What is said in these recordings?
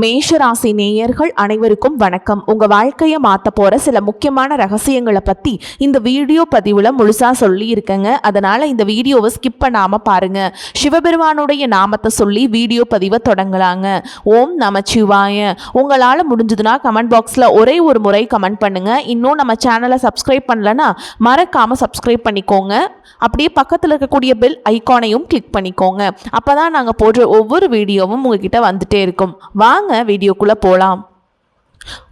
மேஷராசி நேயர்கள் அனைவருக்கும் வணக்கம். உங்க வாழ்க்கையை மாத்த போற சில முக்கியமான ரகசியங்களை பத்தி இந்த வீடியோ பதிவுல முழுசா சொல்லி இருக்கேங்க. அதனால இந்த வீடியோவை ஸ்கிப் பண்ணாம பாருங்க. சிவபெருமானுடைய நாமத்தை சொல்லி வீடியோ பதிவை தொடங்கலாங்க. ஓம் நமச்சிவாய. உங்களால முடிஞ்சதுன்னா கமெண்ட் பாக்ஸ்ல ஒரே ஒரு முறை கமெண்ட் பண்ணுங்க. இன்னும் நம்ம சேனலை சப்ஸ்கிரைப் பண்ணலன்னா மறக்காம சப்ஸ்கிரைப் பண்ணிக்கோங்க. அப்படியே பக்கத்தில் இருக்கக்கூடிய பெல் ஐகானையும் கிளிக் பண்ணிக்கோங்க. அப்பதான் நாங்க போடுற ஒவ்வொரு வீடியோவும் உங்ககிட்ட வந்துட்டே இருக்கும். வாங்க வீடியோக்குள்ள போலாம்.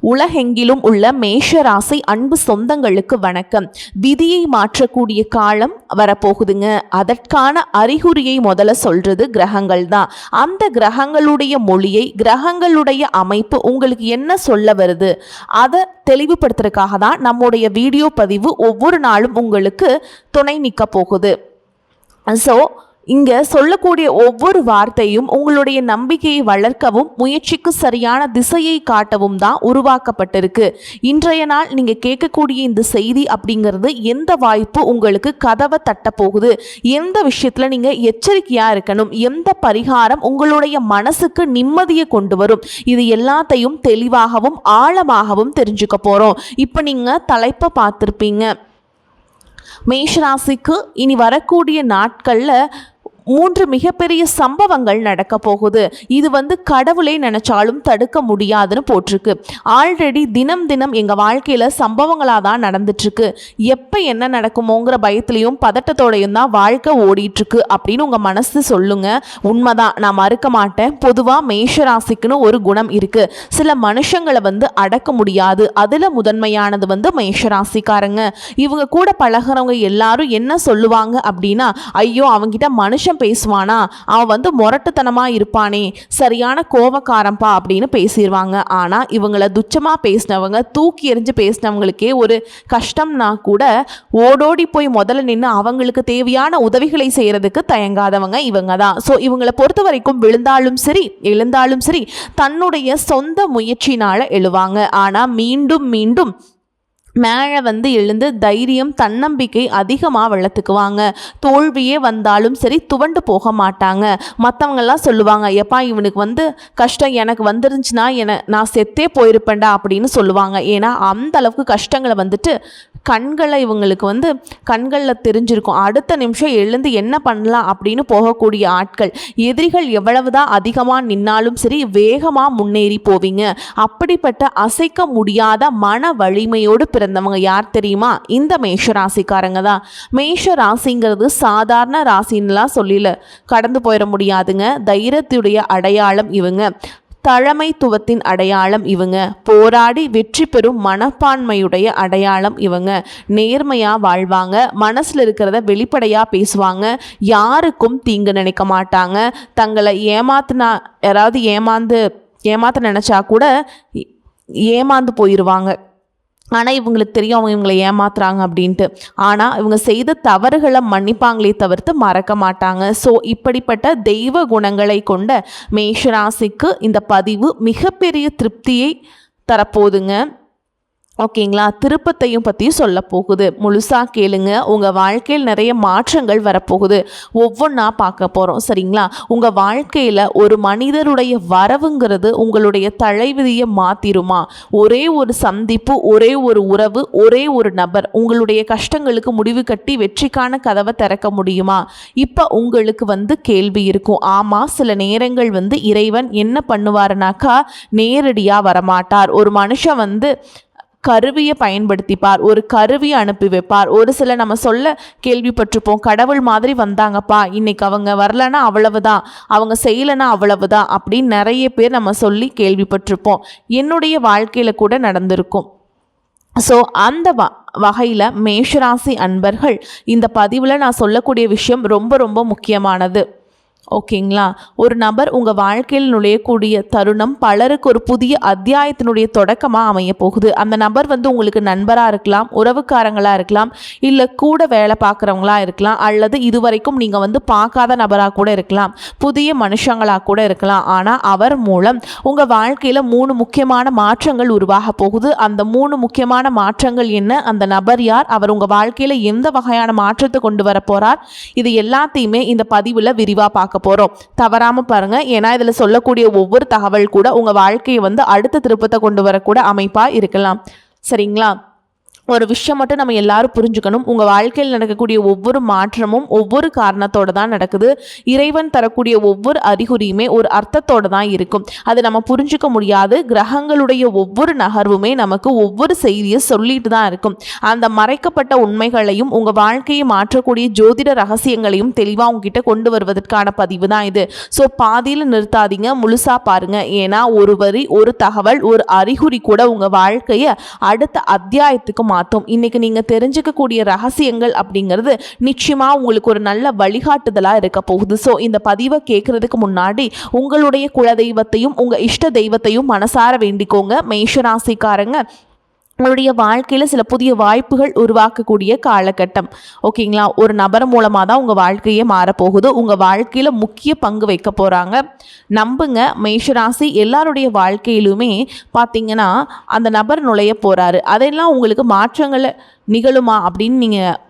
உலகெங்கிலும் உள்ள மேஷராசி அன்பு சொந்தங்களுக்கு வணக்கம். விதியை மாற்றக்கூடிய காலம் வரப்போகுதுங்க. அதற்கான அறிகுறியை முதல்ல சொல்றது கிரகங்கள் தான். அந்த கிரகங்களுடைய மொழியை, கிரகங்களுடைய அமைப்பு உங்களுக்கு என்ன சொல்ல வருது அதை தெளிவுபடுத்துறதுக்காக தான் நம்முடைய வீடியோ பதிவு ஒவ்வொரு நாளும் உங்களுக்கு துணை நிற்க போகுது. ஸோ இங்கே சொல்லக்கூடிய ஒவ்வொரு வார்த்தையும் உங்களுடைய நம்பிக்கையை வளர்க்கவும் முயற்சிக்கு சரியான திசையை காட்டவும் தான் உருவாக்கப்பட்டிருக்கு. இன்றைய நாள் நீங்கள் கேட்கக்கூடிய இந்த செய்தி அப்படிங்கிறது எந்த வாய்ப்பு உங்களுக்கு கதவை தட்ட போகுது, எந்த விஷயத்தில் நீங்கள் எச்சரிக்கையாக இருக்கணும், எந்த பரிகாரம் உங்களுடைய மனசுக்கு நிம்மதியை கொண்டு வரும், இது எல்லாத்தையும் தெளிவாகவும் ஆழமாகவும் தெரிஞ்சுக்க போகிறோம். இப்போ நீங்கள் தலைப்பை பார்த்துருப்பீங்க. மேஷராசிக்கு இனி வரக்கூடிய நாட்களில் 3 மிகப்பெரிய சம்பவங்கள் நடக்க போகுது. இது கடவுளே நினைச்சாலும் தடுக்க முடியாதுன்னு போட்டிருக்கு. ஆல்ரெடி தினம் தினம் எங்கள் வாழ்க்கையில் சம்பவங்களாக தான் நடந்துட்டுருக்கு. எப்போ என்ன நடக்குமோங்கிற பயத்துலையும் பதட்டத்தோடையும் தான் வாழ்க்கை ஓடிட்டுருக்கு அப்படின்னு உங்கள் மனசு சொல்லுங்க. உண்மைதான், நான் மறுக்க மாட்டேன். பொதுவாக மேஷராசிக்குன்னு ஒரு குணம் இருக்குது. சில மனுஷங்களை அடக்க முடியாது. அதில் முதன்மையானது மேஷராசிக்காரங்க. இவங்க கூட பழகிறவங்க எல்லாரும் என்ன சொல்லுவாங்க அப்படின்னா, ஐயோ அவங்கிட்ட மனுஷன் பேசுவானா, அவன் முரட்டுத்தனமா இருப்பானே, சரியான கோபக்காரம்பா அப்படின்னு பேசிடுவாங்க. ஆனா இவங்களை துச்சமா பேசினவங்க, தூக்கி எறிஞ்சு பேசினவங்களுக்கே ஒரு கஷ்டம்னா கூட ஓடோடி போய் முதல்ல நின்று அவங்களுக்கு தேவையான உதவிகளை செய்யறதுக்கு தயங்காதவங்க இவங்க தான். ஸோ இவங்களை பொறுத்த வரைக்கும் விழுந்தாலும் சரி எழுந்தாலும் சரி தன்னுடைய சொந்த முயற்சினால எழுவாங்க. ஆனா மீண்டும் மீண்டும் மேலே எழுந்து தைரியம், தன்னம்பிக்கை அதிகமாக வளர்த்துக்குவாங்க. தோல்வியே வந்தாலும் சரி துவண்டு போக மாட்டாங்க. மற்றவங்கெல்லாம் சொல்லுவாங்க, எப்பா இவனுக்கு கஷ்டம் எனக்கு வந்துருந்துச்சுன்னா நான் செத்தே போயிருப்பேன்டா அப்படின்னு சொல்லுவாங்க. ஏன்னா அந்த அளவுக்கு கஷ்டங்களை கண்களை இவங்களுக்கு கண்களில் தெரிஞ்சிருக்கும். அடுத்த நிமிஷம் எழுந்து என்ன பண்ணலாம் அப்படின்னு போகக்கூடிய ஆட்கள். எதிரிகள் எவ்வளவுதான் அதிகமாக நின்னாலும் சரி வேகமாக முன்னேறி போவீங்க. அப்படிப்பட்ட அசைக்க முடியாத மன வலிமையோடு பிறந்தவங்க யார் தெரியுமா? இந்த மேஷராசிக்காரங்க தான். மேஷ ராசிங்கிறது சாதாரண ராசின்னுலாம் சொல்லல கடந்து போயிட முடியாதுங்க. தைரியத்துடைய அடையாளம் இவங்க. தலைமைத்துவத்தின் அடையாளம் இவங்க. போராடி வெற்றி பெறும் மனப்பான்மையுடைய அடையாளம் இவங்க. நேர்மையாக வாழ்வாங்க. மனசில் இருக்கிறத வெளிப்படையாக பேசுவாங்க. யாருக்கும் தீங்கு நினைக்க மாட்டாங்க. தங்களை யாராவது ஏமாத்த நினச்சா கூட ஏமாந்து போயிடுவாங்க. ஆனால் இவங்களுக்கு தெரியும் அவங்க இவங்களை ஏமாத்துறாங்க அப்படின்ட்டு. ஆனால் இவங்க செய்த தவறுகளை மன்னிப்பாங்களே தவிர்த்து மறக்க மாட்டாங்க. ஸோ இப்படிப்பட்ட தெய்வ குணங்களை கொண்ட மேஷராசிக்கு இந்த பதிவு மிகப்பெரிய திருப்தியை தரப்போகுதுங்க. ஓகேங்களா? திருப்பத்தையும் பற்றியும் சொல்ல போகுது. முழுசாக கேளுங்க. உங்கள் வாழ்க்கையில் நிறைய மாற்றங்கள் வரப்போகுது. ஒவ்வொன்றா பார்க்க போகிறோம். சரிங்களா? உங்கள் வாழ்க்கையில் ஒரு மனிதருடைய வரவுங்கிறது உங்களுடைய தலைவிதியை மாற்றிருமா? ஒரே ஒரு சந்திப்பு, ஒரே ஒரு உறவு, ஒரே ஒரு நபர் உங்களுடைய கஷ்டங்களுக்கு முடிவு கட்டி வெற்றிக்கான கதவை திறக்க முடியுமா? இப்போ உங்களுக்கு கேள்வி இருக்கும். ஆமாம், சில நேரங்கள் இறைவன் என்ன பண்ணுவாருனாக்கா நேரடியாக வரமாட்டார். ஒரு மனுஷன் கருவியை பயன்படுத்திப்பார், ஒரு கருவியை அனுப்பி வைப்பார். ஒரு சில நம்ம சொல்ல கேள்விப்பட்டிருப்போம், கடவுள் மாதிரி வந்தாங்கப்பா, இன்னைக்கு அவங்க வரலன்னா அவ்வளவுதான், அவங்க செய்யலைன்னா அவ்வளவுதான் அப்படின்னு நிறைய பேர் நம்ம சொல்லி கேள்விப்பட்டிருப்போம். என்னுடைய வாழ்க்கையில் கூட நடந்திருக்கும். ஸோ அந்த வகையில் மேஷராசி அன்பர்கள் இந்த பதிவில் நான் சொல்லக்கூடிய விஷயம் ரொம்ப ரொம்ப முக்கியமானது. ஓகேங்களா? ஒரு நபர் உங்கள் வாழ்க்கையில் நுழையக்கூடிய தருணம் பலருக்கு ஒரு புதிய அத்தியாயத்தினுடைய தொடக்கமாக அமைய போகுது. அந்த நபர் உங்களுக்கு நண்பராக இருக்கலாம், உறவுக்காரங்களாக இருக்கலாம், இல்லை கூட வேலை பார்க்குறவங்களா இருக்கலாம், அல்லது இதுவரைக்கும் நீங்கள் பார்க்காத நபராக கூட இருக்கலாம், புதிய மனுஷங்களாக கூட இருக்கலாம். ஆனால் அவர் மூலம் உங்கள் வாழ்க்கையில் 3 முக்கியமான மாற்றங்கள் உருவாக போகுது. அந்த 3 முக்கியமான மாற்றங்கள் என்ன? அந்த நபர் யார்? அவர் உங்கள் வாழ்க்கையில் எந்த வகையான மாற்றத்தை கொண்டு வர போகிறார்? இது எல்லாத்தையுமே இந்த பதிவில் விரிவாக பார்க்க பார்க்க போகிறோம். தவறாமல் பாருங்கள். ஏன்னா இதில் சொல்லக்கூடிய ஒவ்வொரு தகவல் கூட உங்கள் வாழ்க்கையை வந்து அடுத்த திருப்பத்தை கொண்டு வரக்கூட அமைப்பாக இருக்கலாம். சரிங்களா? ஒரு விஷயம் மட்டும் நம்ம எல்லாரும் புரிஞ்சுக்கணும். உங்கள் வாழ்க்கையில் நடக்கக்கூடிய ஒவ்வொரு மாற்றமும் ஒவ்வொரு காரணத்தோடு தான் நடக்குது. இறைவன் தரக்கூடிய ஒவ்வொரு அறிகுறியுமே ஒரு அர்த்தத்தோடு தான் இருக்கும். அது நம்ம புரிஞ்சுக்க முடியாது. கிரகங்களுடைய ஒவ்வொரு நகர்வுமே நமக்கு ஒவ்வொரு செய்தியை சொல்லிட்டு தான் இருக்கும். அந்த மறைக்கப்பட்ட உண்மைகளையும் உங்கள் வாழ்க்கையை மாற்றக்கூடிய ஜோதிட ரகசியங்களையும் தெளிவாக உங்ககிட்ட கொண்டு வருவதற்கான பதிவு தான் இது. ஸோ பாதியில் நிறுத்தாதீங்க, முழுசாக பாருங்கள். ஏன்னா ஒரு வரி, ஒரு தகவல், ஒரு அறிகுறி கூட உங்கள் வாழ்க்கையை அடுத்த அத்தியாயத்துக்கு மாற்றும். இன்னைக்கு நீங்க தெரிஞ்சுக்கக்கூடிய ரகசியங்கள் அப்படிங்கிறது நிச்சயமா உங்களுக்கு ஒரு நல்ல வழிகாட்டுதலா இருக்க போகுது. ஸோ இந்த பதிவை கேட்கறதுக்கு முன்னாடி உங்களுடைய குலதெய்வத்தையும் உங்க இஷ்ட தெய்வத்தையும் மனசார வேண்டிக்கோங்க. மேஷராசிக்காரங்க, உங்களுடைய வாழ்க்கையில் சில புதிய வாய்ப்புகள் உருவாக்கக்கூடிய காலகட்டம். ஓகேங்களா? ஒரு நபர் மூலமாக தான் உங்கள் வாழ்க்கையே மாறப்போகுது. உங்கள் வாழ்க்கையில் முக்கிய பங்கு வைக்க போகிறாங்க. நம்புங்க, மேஷராசி எல்லாருடைய வாழ்க்கையிலுமே பார்த்தீங்கன்னா அந்த நபர் நுழைய போகிறாரு. அதெல்லாம் உங்களுக்கு மாற்றங்களை நிகழுமா அப்படின்னு நீங்கள்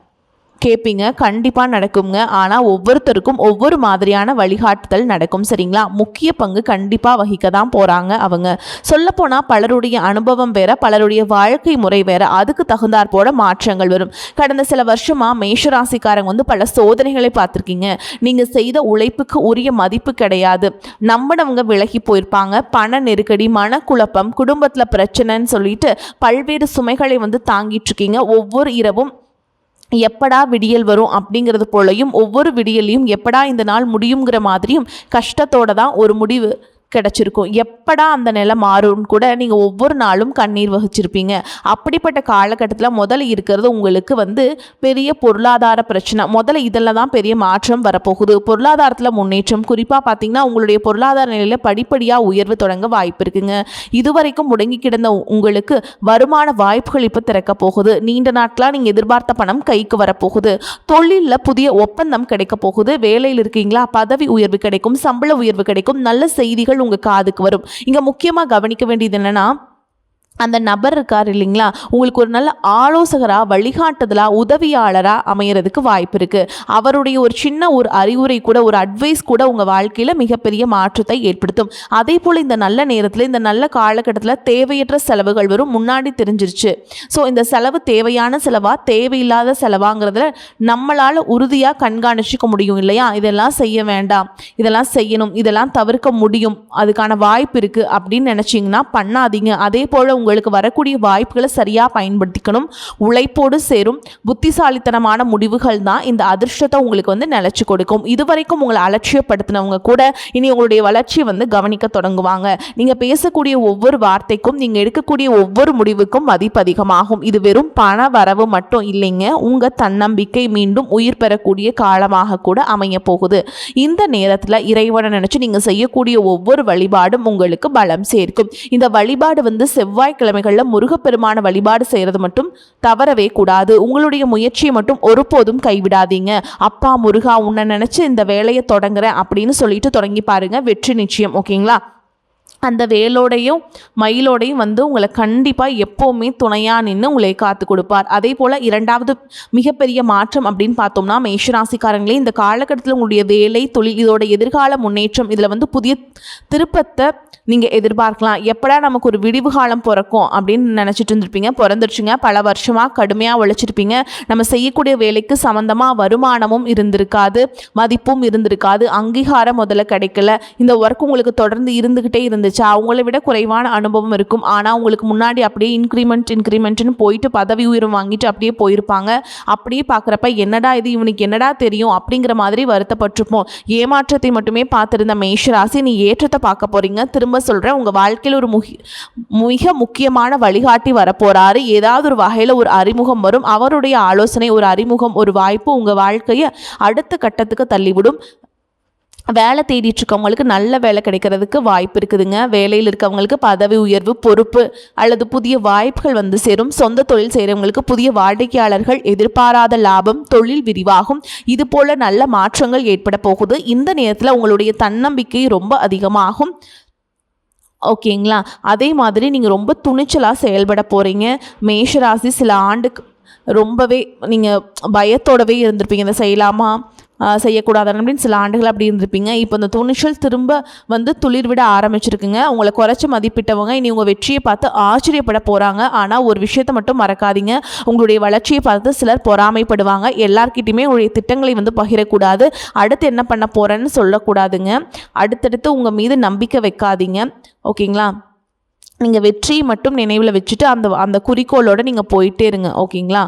கேட்பீங்க. கண்டிப்பாக நடக்குங்க. ஆனால் ஒவ்வொருத்தருக்கும் ஒவ்வொரு மாதிரியான வழிகாட்டுதல் நடக்கும். சரிங்களா? முக்கிய பங்கு கண்டிப்பாக வகிக்க தான் போகிறாங்க அவங்க. சொல்லப்போனால் பலருடைய அனுபவம் வேற, பலருடைய வாழ்க்கை முறை வேற. அதுக்கு தகுந்தாற்போட மாற்றங்கள் வரும். கடந்த சில வருஷமாக மேஷராசிக்காரங்க வந்து பல சோதனைகளை பார்த்துருக்கீங்க. நீங்கள் செய்த உழைப்புக்கு உரிய மதிப்பு கிடையாது. நம்பினவங்க விலகி போயிருப்பாங்க. பண நெருக்கடி, மனக்குழப்பம், குடும்பத்தில் பிரச்சனைன்னு சொல்லிட்டு பல்வேறு சுமைகளை வந்து தாங்கிட்டு இருக்கீங்க. ஒவ்வொரு இரவும் எப்படா விடியல் வரும் அப்படிங்கிறது போலையும், ஒவ்வொரு விடியலையும் எப்படா இந்த நாள் முடியுங்கிற மாதிரியும் கஷ்டத்தோடு தான் ஒரு முடிவு கிடச்சிருக்கும். எப்படா அந்த நிலை மாறும்னு கூட நீங்கள் ஒவ்வொரு நாளும் கண்ணீர் வகிச்சிருப்பீங்க. அப்படிப்பட்ட காலகட்டத்தில் முதல்ல இருக்கிறது உங்களுக்கு வந்து பெரிய பொருளாதார பிரச்சனை. முதல்ல இதில் தான் பெரிய மாற்றம் வரப்போகுது. பொருளாதாரத்தில் முன்னேற்றம், குறிப்பாக பார்த்தீங்கன்னா உங்களுடைய பொருளாதார நிலையில் படிப்படியாக உயர்வு தொடங்க வாய்ப்பு இருக்குங்க. இதுவரைக்கும் முடங்கி கிடந்த உங்களுக்கு வருமான வாய்ப்புகள் இப்போ திறக்க போகுது. நீண்ட நாட்களாக நீங்கள் எதிர்பார்த்த பணம் கைக்கு வரப்போகுது. தொழிலில் புதிய ஒப்பந்தம் கிடைக்க போகுது. வேலையில் இருக்கீங்களா, பதவி உயர்வு கிடைக்கும், சம்பள உயர்வு கிடைக்கும், நல்ல செய்திகள் உங்க காதுக்கு வரும். இங்க முக்கியமா கவனிக்க வேண்டியது என்னன்னா, அந்த நபர் இருக்கார் இல்லைங்களா, உங்களுக்கு ஒரு நல்ல ஆலோசகராக, வழிகாட்டுதலாக, உதவியாளராக அமையறதுக்கு வாய்ப்பு இருக்குது. அவருடைய ஒரு சின்ன ஒரு அறிவுரை கூட, ஒரு அட்வைஸ் கூட உங்கள் வாழ்க்கையில் மிகப்பெரிய மாற்றத்தை ஏற்படுத்தும். அதே போல் இந்த நல்ல நேரத்தில், இந்த நல்ல காலகட்டத்தில் தேவையற்ற செலவுகள் வரும். முன்னாடி தெரிஞ்சிருச்சு. ஸோ இந்த செலவு தேவையான செலவா, தேவையில்லாத செலவாங்கிறதுல நம்மளால் உறுதியாக கண்காணிச்சிக்க முடியும் இல்லையா? இதெல்லாம் செய்ய வேண்டாம், இதெல்லாம் செய்யணும், இதெல்லாம் தவிர்க்க முடியும், அதுக்கான வாய்ப்பு இருக்குது அப்படின்னு நினச்சிங்கன்னா பண்ணாதீங்க. அதே போல் உங்களுக்கு வரக்கூடிய வாய்ப்புகளை சரியாக பயன்படுத்திக்கணும். உழைப்போடு சேரும் புத்திசாலித்தனமான முடிவுகள் தான் இந்த அதிர்ஷ்டத்தை உங்களுக்கு வந்து நிலைச்சு கொடுக்கும். இதுவரைக்கும் உங்களை அலட்சியப்படுத்தினவங்க கூட இனி உங்களுடைய வளர்ச்சியை வந்து கவனிக்க தொடங்குவாங்க. நீங்கள் பேசக்கூடிய ஒவ்வொரு வார்த்தைக்கும், நீங்கள் எடுக்கக்கூடிய ஒவ்வொரு முடிவுக்கும் மதிப்பு அதிகமாகும். இது வெறும் பண வரவு மட்டும் இல்லைங்க, உங்கள் தன்னம்பிக்கை மீண்டும் உயிர் பெறக்கூடிய காலமாக கூட அமைய போகுது. இந்த நேரத்தில் இறைவனை நினைச்சு நீங்கள் செய்யக்கூடிய ஒவ்வொரு வழிபாடும் உங்களுக்கு பலம் சேர்க்கும். இந்த வழிபாடு வந்து செவ்வாய்க்கிழமைகளில் முருகப்பெருமான வழிபாடு செய்கிறது மட்டும் தவறவே கூடாது. உங்களுடைய முயற்சியை மட்டும் ஒருபோதும் கைவிடாதீங்க. அப்பா முருகா, உன்னை நினச்சி இந்த வேலையை தொடங்குறேன் அப்படின்னு சொல்லிட்டு தொடங்கி பாருங்க, வெற்றி நிச்சயம். ஓகேங்களா? அந்த வேலோடையும் மயிலோடையும் வந்து உங்களை கண்டிப்பாக எப்போவுமே துணையாக நின்று உங்களை காத்து கொடுப்பார். அதே போல் இரண்டாவது மிகப்பெரிய மாற்றம் அப்படின்னு பார்த்தோம்னா, மேஷராசிக்காரங்களே இந்த காலகட்டத்தில் உங்களுடைய வேலை, தொழில், இதோட எதிர்கால முன்னேற்றம், இதில் வந்து புதிய திருப்பத்தை நீங்கள் எதிர்பார்க்கலாம். எப்படா நமக்கு ஒரு விடிவு காலம் பிறக்கும் அப்படின்னு நினச்சிட்டு இருந்திருப்பீங்க. பிறந்துருச்சுங்க. பல வருஷமாக கடுமையாக உழைச்சிருப்பீங்க. நம்ம செய்யக்கூடிய வேலைக்கு சம்மந்தமாக வருமானமும் இருந்திருக்காது, மதிப்பும் இருந்திருக்காது, அங்கீகாரம் முதல்ல கிடைக்கல. இந்த ஒர்க் உங்களுக்கு தொடர்ந்து இருந்துக்கிட்டே இருந்துச்சு. அவங்கள விட குறைவான அனுபவம் இருக்கும். ஆனால் உங்களுக்கு முன்னாடி அப்படியே இன்க்ரிமெண்ட்னு போயிட்டு பதவி உயர்வு வாங்கிட்டு அப்படியே போயிருப்பாங்க. அப்படியே பார்க்குறப்ப என்னடா இது, இவனுக்கு என்னடா தெரியும் அப்படிங்கிற மாதிரி வருத்தப்பட்டிருப்போம். ஏமாற்றத்தை மட்டுமே பார்த்துருந்த மேஷராசி நீ ஏற்றத்தை பார்க்க போகிறீங்க. திரும்ப சொல்கிறேன், உங்கள் வாழ்க்கையில் ஒரு மிக முக்கியமான வழிகாட்டி வரப்போகிறாரு. ஏதாவது ஒரு வகையில் ஒரு அறிமுகம் வரும். அவருடைய ஆலோசனை, ஒரு அறிமுகம், ஒரு வாய்ப்பு உங்கள் வாழ்க்கையை அடுத்த கட்டத்துக்கு தள்ளிவிடும். வேலை தேடிட்டு இருக்கவங்களுக்கு நல்ல வேலை கிடைக்கிறதுக்கு வாய்ப்பு இருக்குதுங்க. வேலையில் இருக்கவங்களுக்கு பதவி உயர்வு, பொறுப்பு அல்லது புதிய வாய்ப்புகள் வந்து சேரும். சொந்த தொழில் செய்கிறவங்களுக்கு புதிய வாடிக்கையாளர்கள், எதிர்பாராத லாபம், தொழில் விரிவாகும். இது போல நல்ல மாற்றங்கள் ஏற்பட போகுது. இந்த நேரத்தில் உங்களுடைய தன்னம்பிக்கை ரொம்ப அதிகமாகும். ஓகேங்களா? அதே மாதிரி நீங்கள் ரொம்ப துணிச்சலாக செயல்பட போகிறீங்க. மேஷராசி சில ஆண்டுக்கு ரொம்பவே நீங்கள் பயத்தோடவே இருந்திருப்பீங்க. இதை செய்யலாமா, செய்யக்கூடாது அப்படின்னு சில ஆண்டுகள் அப்படி இருந்திருப்பீங்க. இப்போ இந்த துணிச்சல் திரும்ப வந்து துளிர்விட ஆரம்பிச்சிருக்குங்க. உங்களை குறைச்சி மதிப்பிட்டவங்க இனி உங்கள் வெற்றியை பார்த்து ஆச்சரியப்பட போகிறாங்க. ஆனால் ஒரு விஷயத்தை மட்டும் மறக்காதீங்க, உங்களுடைய வளர்ச்சியை பார்த்து சிலர் பொறாமைப்படுவாங்க. எல்லார்கிட்டையுமே உங்களுடைய திட்டங்களை வந்து பகிரக்கூடாது. அடுத்து என்ன பண்ண போகிறேன்னு சொல்லக்கூடாதுங்க. அடுத்தடுத்து உங்கள் மீது நம்பிக்கை வைக்காதீங்க. ஓகேங்களா? நீங்கள் வெற்றியை மட்டும் நினைவில் வச்சுட்டு அந்த குறிக்கோளோடு நீங்கள் போயிட்டே இருங்க. ஓகேங்களா?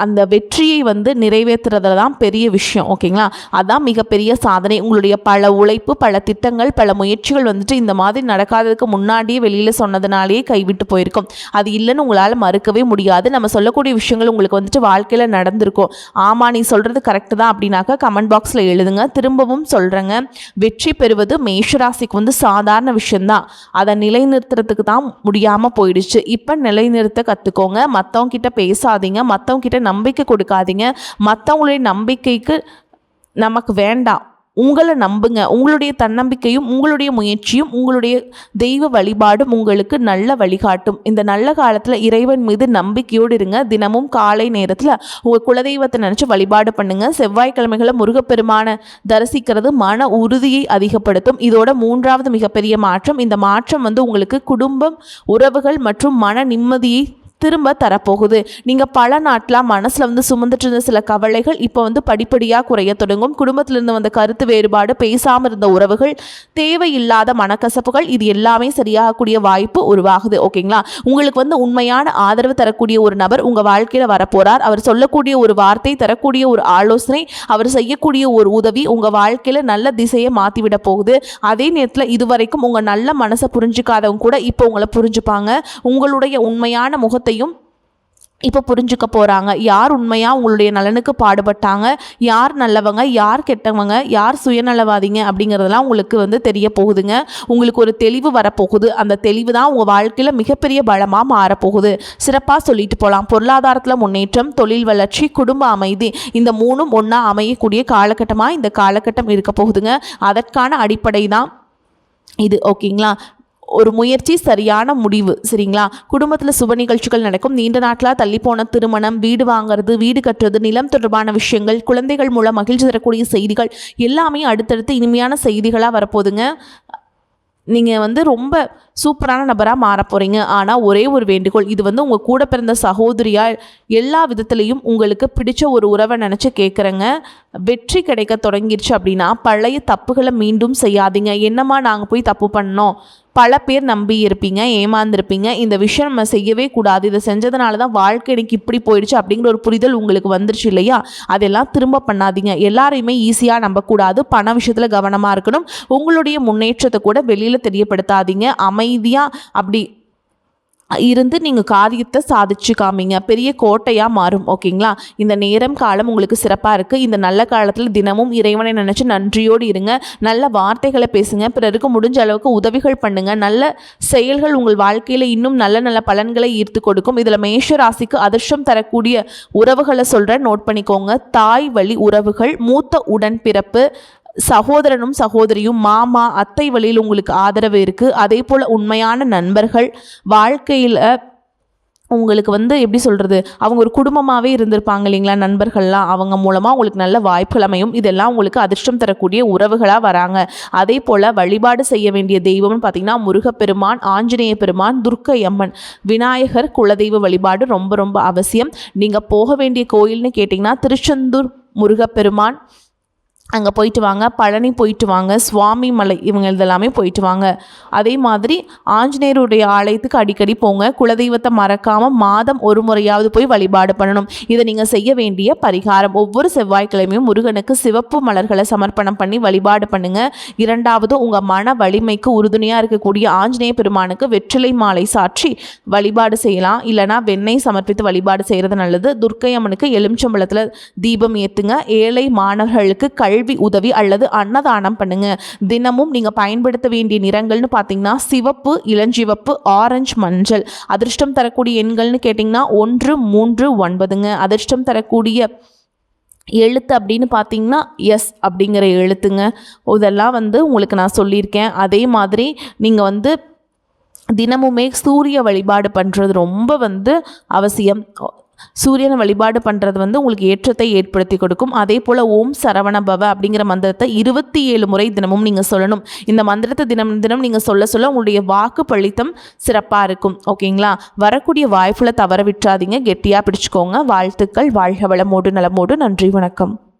அந்த வெற்றியை வந்து நிறைவேற்றுறதுல தான் பெரிய விஷயம். ஓகேங்களா? அதான் மிகப்பெரிய சாதனை. உங்களுடைய பல உழைப்பு, பல திட்டங்கள், பல முயற்சிகள் வந்துட்டு இந்த மாதிரி நடக்காததுக்கு முன்னாடியே வெளியில் சொன்னதுனாலேயே கைவிட்டு போயிருக்கும். அது இல்லைன்னு உங்களால் மறுக்கவே முடியாது. நம்ம சொல்லக்கூடிய விஷயங்கள் உங்களுக்கு வந்துட்டு வாழ்க்கையில் நடந்திருக்கும். ஆமாம், நீ சொல்கிறது கரெக்டு தான் அப்படின்னாக்கா கமெண்ட் பாக்ஸில் எழுதுங்க. திரும்பவும் சொல்கிறேங்க, வெற்றி பெறுவது மேஷராசிக்கு வந்து சாதாரண விஷயந்தான். அதை நிலைநிறுத்துறதுக்கு தான் முடியாமல் போயிடுச்சு. இப்போ நிலைநிறுத்த கற்றுக்கோங்க. மற்றவங்க கிட்ட பேசாதீங்க, மற்றவங்க கிட்ட நம்பிக்கை கொடுக்காதீங்க. மற்றவங்களுடைய நம்பிக்கைக்கு நமக்கு வேண்டாம். உங்களை நம்புங்க. உங்களுடைய தன்னம்பிக்கையும் உங்களுடைய முயற்சியும் உங்களுடைய தெய்வ வழிபாடும் உங்களுக்கு நல்ல வழிகாட்டும். இந்த நல்ல காலத்தில் இறைவன் மீது நம்பிக்கையோடு இருங்க. தினமும் காலை நேரத்தில் உங்கள் குலதெய்வத்தை நினச்சி வழிபாடு பண்ணுங்க. செவ்வாய்க்கிழமைகளை முருகப்பெருமான தரிசிக்கிறது மன உறுதியை அதிகப்படுத்தும். இதோட 3வது மிகப்பெரிய மாற்றம், இந்த மாற்றம் வந்து உங்களுக்கு குடும்பம், உறவுகள் மற்றும் மன நிம்மதியை திரும்ப தரப்போகுது. நீங்கள் பல நாட்களாக மனசில் வந்து சுமந்துட்டு இருந்த சில கவலைகள் இப்போ வந்து படிப்படியாக குறைய தொடங்கும். குடும்பத்திலிருந்து வந்த கருத்து வேறுபாடு, பேசாமல் இருந்த உறவுகள், தேவையில்லாத மனக்கசப்புகள், இது எல்லாமே சரியாகக்கூடிய வாய்ப்பு உருவாகுது. ஓகேங்களா? உங்களுக்கு வந்து உண்மையான ஆதரவு தரக்கூடிய ஒரு நபர் உங்கள் வாழ்க்கையில் வரப்போகிறார். அவர் சொல்லக்கூடிய ஒரு வார்த்தை, தரக்கூடிய ஒரு ஆலோசனை, அவர் செய்யக்கூடிய ஒரு உதவி உங்கள் வாழ்க்கையில் நல்ல திசையை மாற்றிவிட போகுது. அதே நேரத்தில் இதுவரைக்கும் உங்கள் நல்ல மனசை புரிஞ்சுக்காதவங்க கூட இப்போ உங்களை புரிஞ்சுப்பாங்க. உங்களுடைய உண்மையான முகத்தை இப்போ புரிஞ்சுக்க போகிறாங்க. யார் உண்மையாக உங்களுடைய நலனுக்கு பாடுபட்டாங்க, யார் நல்லவங்க, யார் கெட்டவங்க, யார் சுயநலவாதிங்க அப்படிங்கிறதெல்லாம் உங்களுக்கு வந்து தெரிய போகுதுங்க. உங்களுக்கு ஒரு தெளிவு வரப்போகுது. அந்த தெளிவு தான் உங்கள் வாழ்க்கையில் மிகப்பெரிய பலமாக மாறப்போகுது. சிறப்பாக சொல்லிட்டு போகலாம். பொருளாதாரத்தில் முன்னேற்றம், தொழில் வளர்ச்சி, குடும்ப அமைதி, இந்த 3ம் ஒன்றா அமையக்கூடிய காலகட்டமாக இந்த காலகட்டம் இருக்க போகுதுங்க. அதற்கான அடிப்படை தான் இது. ஓகேங்களா? ஒரு முயற்சி, சரியான முடிவு. சரிங்களா? குடும்பத்தில் சுப நிகழ்ச்சிகள் நடக்கும். நீண்ட நாட்களாக தள்ளிப்போன திருமணம், வீடு வாங்குறது, வீடு கட்டுறது, நிலம் தொடர்பான விஷயங்கள், குழந்தைகள் மூலம் மகிழ்ச்சி தரக்கூடிய செய்திகள் எல்லாமே அடுத்தடுத்து இனிமையான செய்திகளாக வரப்போகுதுங்க. நீங்கள் வந்து ரொம்ப சூப்பரான நபராக மாற போகிறீங்க. ஆனால் ஒரே ஒரு வேண்டுகோள், இது வந்து உங்கள் கூட பிறந்த சகோதரியால் எல்லா விதத்துலேயும் உங்களுக்கு பிடிச்ச ஒரு உறவை நினச்சி கேட்குறேங்க. வெற்றி கிடைக்க தொடங்கிடுச்சு அப்படின்னா பழைய தப்புகளை மீண்டும் செய்யாதீங்க. என்னம்மா நாங்கள் போய் தப்பு பண்ணோம், பல பேர் நம்பி இருப்பீங்க, ஏமாந்துருப்பீங்க. இந்த விஷயம் நம்ம செய்யவே கூடாது, இதை செஞ்சதுனால தான் வாழ்க்கை எனக்கு இப்படி போயிடுச்சு அப்படிங்கிற ஒரு புரிதல் உங்களுக்கு வந்துருச்சு இல்லையா? அதெல்லாம் திரும்ப பண்ணாதீங்க. எல்லாரையுமே ஈஸியாக நம்பக்கூடாது. பண விஷயத்தில் கவனமாக இருக்கணும். உங்களுடைய முன்னேற்றத்தை கூட வெளியில் தெரியப்படுத்தாதீங்க. அமைதியாக அப்படி இருந்து நீங்கள் காரியத்தை சாதிச்சு காமிங்க. பெரிய கோட்டையாக மாறும். ஓகேங்களா? இந்த நேரம் காலம் உங்களுக்கு சிறப்பாக இருக்குது. இந்த நல்ல காலத்தில் தினமும் இறைவனை நினச்சி நன்றியோடு இருங்க. நல்ல வார்த்தைகளை பேசுங்க. பிறருக்கு முடிஞ்ச அளவுக்கு உதவிகள் பண்ணுங்கள். நல்ல செயல்கள் உங்கள் வாழ்க்கையில் இன்னும் நல்ல நல்ல பலன்களை ஈர்த்து கொடுக்கும். இதில் மேஷ ராசிக்கு அதிர்ஷ்டம் தரக்கூடிய உறவுகளை சொல்கிறேன், நோட் பண்ணிக்கோங்க. தாய் வழி உறவுகள், மூத்த உடன்பிறப்பு, சகோதரனும் சகோதரியும், மாமா, அத்தை வழியில் உங்களுக்கு ஆதரவு இருக்குது. அதே போல் உண்மையான நண்பர்கள், வாழ்க்கையில் உங்களுக்கு வந்து எப்படி சொல்கிறது, அவங்க ஒரு குடும்பமாகவே இருந்திருப்பாங்க இல்லைங்களா? நண்பர்கள்லாம், அவங்க மூலமாக உங்களுக்கு நல்ல வாய்ப்புகள் அமையும். இதெல்லாம் உங்களுக்கு அதிர்ஷ்டம் தரக்கூடிய உறவுகளாக வராங்க. அதே போல் வழிபாடு செய்ய வேண்டிய தெய்வம்னு பார்த்திங்கன்னா முருகப்பெருமான், ஆஞ்சநேய பெருமான், துர்க்கை அம்மன், விநாயகர் குலதெய்வ வழிபாடு ரொம்ப ரொம்ப அவசியம். நீங்கள் போக வேண்டிய கோயில்னு கேட்டிங்கன்னா திருச்செந்தூர் முருகப்பெருமான், அங்கே போயிட்டு வாங்க. பழனி போயிட்டு வாங்க. சுவாமி மலை, இவங்க இதெல்லாமே போயிட்டு வாங்க. அதே மாதிரி ஆஞ்சநேயருடைய ஆலயத்துக்கு அடிக்கடி போங்க. குலதெய்வத்தை மறக்காமல் மாதம் ஒரு முறையாவது போய் வழிபாடு பண்ணணும். இதை நீங்கள் செய்ய வேண்டிய பரிகாரம், ஒவ்வொரு செவ்வாய்க்கிழமையும் முருகனுக்கு சிவப்பு மலர்களை சமர்ப்பணம் பண்ணி வழிபாடு பண்ணுங்கள். 2வது, உங்கள் மன வலிமைக்கு உறுதுணையாக இருக்கக்கூடிய ஆஞ்சநேய பெருமானுக்கு வெற்றிலை மாலை சாற்றி வழிபாடு செய்யலாம். இல்லைனா வெண்ணெய் சமர்ப்பித்து வழிபாடு செய்கிறது நல்லது. துர்க்கை அம்மனுக்கு எலுமிச்சம்பழத்தில் தீபம் ஏற்றுங்க. ஏழை மாணவர்களுக்கு கல்வி உதவி அல்லது அன்னதானம் பண்ணுங்க. தினமும் நீங்க பயன்படுத்த வேண்டிய நிறங்கள்னு பார்த்தீங்கன்னா சிவப்பு, இளஞ்சிவப்பு, ஆரஞ்சு, மஞ்சள். அதிர்ஷ்டம் தரக்கூடிய எண்கள்னு கேட்டிங்கன்னா 1, 3, 9ங்க. அதிர்ஷ்டம் தரக்கூடிய எழுத்து அப்படின்னு பார்த்தீங்கன்னா எஸ் அப்படிங்கிற எழுத்துங்க. இதெல்லாம் வந்து உங்களுக்கு நான் சொல்லியிருக்கேன். அதே மாதிரி நீங்கள் வந்து தினமுமே சூரிய வழிபாடு பண்ணுறது ரொம்ப வந்து அவசியம். சூரியனை வழிபாடு பண்ணுறது வந்து உங்களுக்கு ஏற்றத்தை ஏற்படுத்தி கொடுக்கும். அதே போல் ஓம் சரவண பவ அப்படிங்கிற மந்திரத்தை 27 முறை தினமும் நீங்கள் சொல்லணும். இந்த மந்திரத்தை தினம் தினம் நீங்கள் சொல்ல சொல்ல உங்களுடைய வாக்கு பளித்தம் சிறப்பாக இருக்கும். ஓகேங்களா? வரக்கூடிய வாய்ப்பில் தவற விட்டுறாதீங்க, கெட்டியாக பிடிச்சிக்கோங்க. வாழ்த்துக்கள். வாழ்க வளமோடு நலமோடு. நன்றி, வணக்கம்.